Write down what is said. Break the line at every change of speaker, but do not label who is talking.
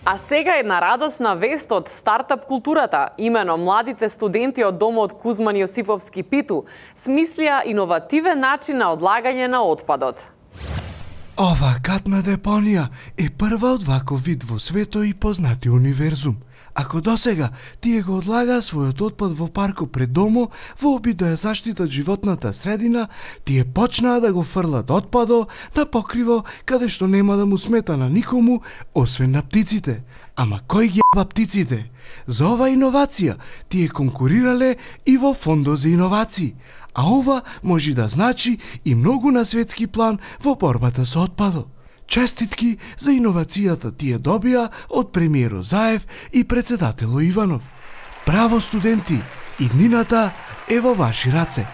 А сега една радосна вест од стартап културата. Имено младите студенти од домот Кузман Јосифовски Питу смислија иновативен начин на одлагање на отпадот.
Ова катна депонија е прва од ваков вид во свето и познати универзум. Ако досега тие го одлагаа својот отпад во паркот пред домо, во обид да ја заштитат животната средина, тие почнаа да го фрлат отпадо на покриво каде што нема да му смета на никому, освен на птиците. Ама кој ги еба птиците? За ова иновација тие конкурирале и во фондот за иновации, а ова може да значи и многу на светски план во борбата со отпадот. Честитки за иновацијата тие добија од премиерот Заев и председателот Иванов. Браво студенти, иднината е во ваши раце.